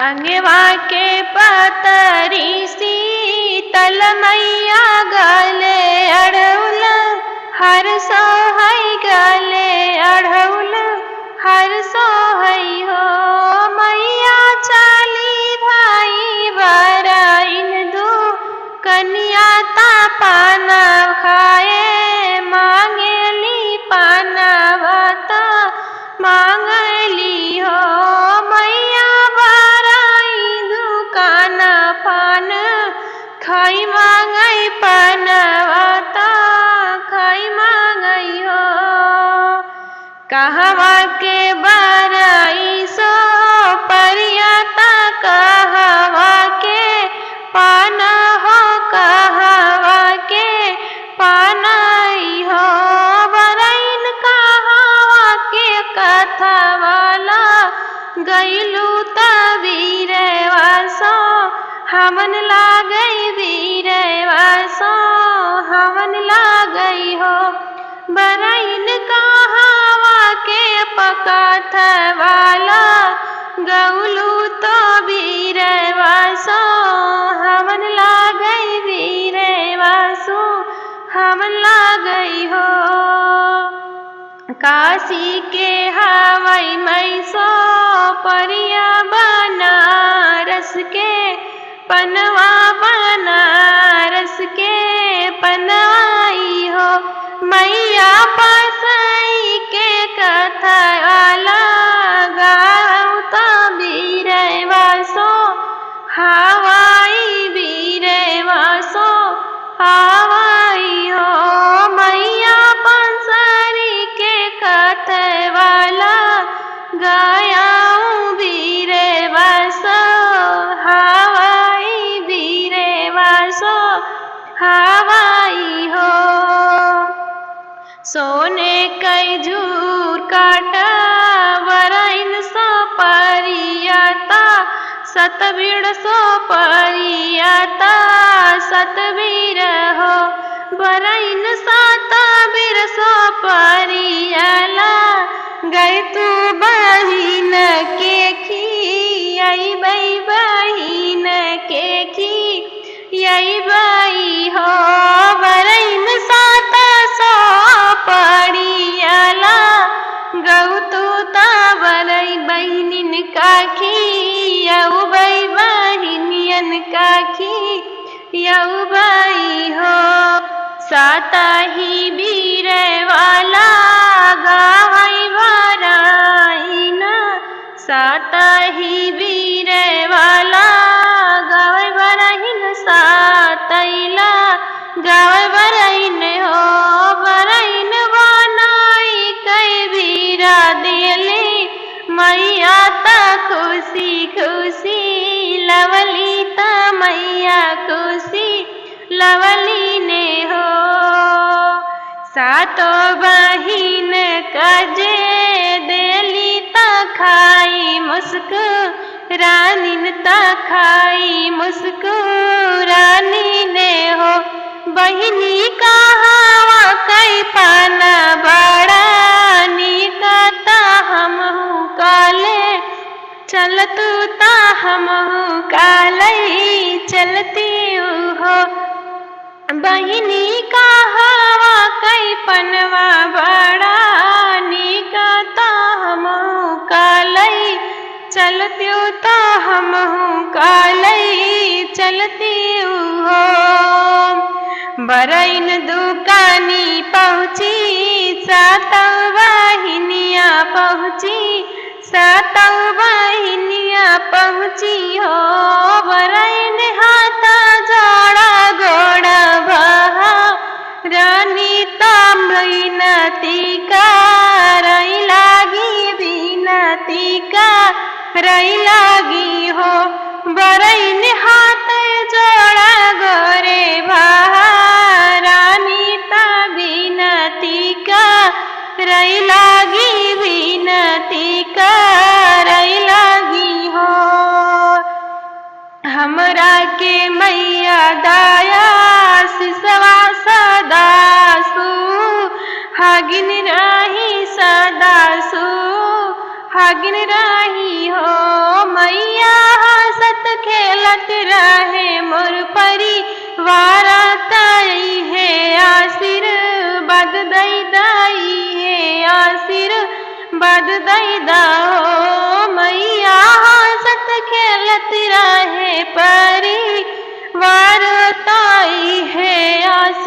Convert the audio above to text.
अंगवा के पतरी शीतल मैया गले अड़उल हर सोहई गले अड़उल हर सोहई हो। मैया चाली भाई बराइन दू कन्या ता पाना खाए मांगली पानवता मांगली हो। मैया बराई दुकान पान खाई मांगई पानवता खाई मांगई हो। कहवा के बराई सो परियता कहवा के पान हो कहवा के पानई हो। बरैन कहवा के कथा वाला गईलू तबीरवा सो हमन लागई बीरवा सो हमन लागई हो। बरैन कहवा के पकथ वाला गौलू तो बीरवा सो हमन लागई बीरवा सो हमन लागई हो। काशी के हवाई मैसो परिया बनारस के पनवा बनारस के पनवाई हो। मैया पासई के कथा वाला गाँव तो बीरवा सो हवाई बीरवा सो हवाई हो। मैया पासरी के कथा वाला गायाऊ बीरवा सो हवाई बीरवा सो हवाई हो। सोने कई झूर काटा बरैन सो परियता सतबीर सो परियता सतबीर हो। बरैन सतबीर सो परियला गई तू बहिन के खी बई बहिन के खी बई हो। बरैन सात सो परियला गौ तू बरई बहनिन का खी बई बहनियन का खी बई हो। साता ही बीर वाला गावई बराइन साता ही बीर वाला गावई बराइन सातैला गावई बराइन हो। बराइन बनाई कई बीरा दिले मैया ता खुशी खुशी लवली ता मैया खुशी लवली ने हो। सातो बहिन कजे देली ता खाई मुस्कुरानी ता खाई मुस्कुरानी ने हो। बहिनी कहवा कई पाना बड़ा निकता हमहू काले चलतू ता हमहू काले चलती हो। बहिनी कहवा कई पनवा बड़ा निकता हमहू काले चलत्यो ता हमहू काले चलती हो। बरैन दुकानी पहुँची सातव बहिनिया पहुँची सातव बहिनिया पहुँची हो। बरैन हाथा जोड़ा गोड़ा बहा रानी ताम विनती का रई लागी विनती का रई लागी हो। बरैन हाथ जोड़ा गोरे बहा रानी ता विनती का रई लागी विनती का रई लागी हो। हमरा के मैया दाया सिसवा सदा सुहागिन रही सदा सुहागिन रही हो। मैया खेलत रहे मोर परिवार ताई है आशीर्वाद दई दाई है आशीर्वाद दई दा हो मैया हंसत खेलत रहे परिवार ताई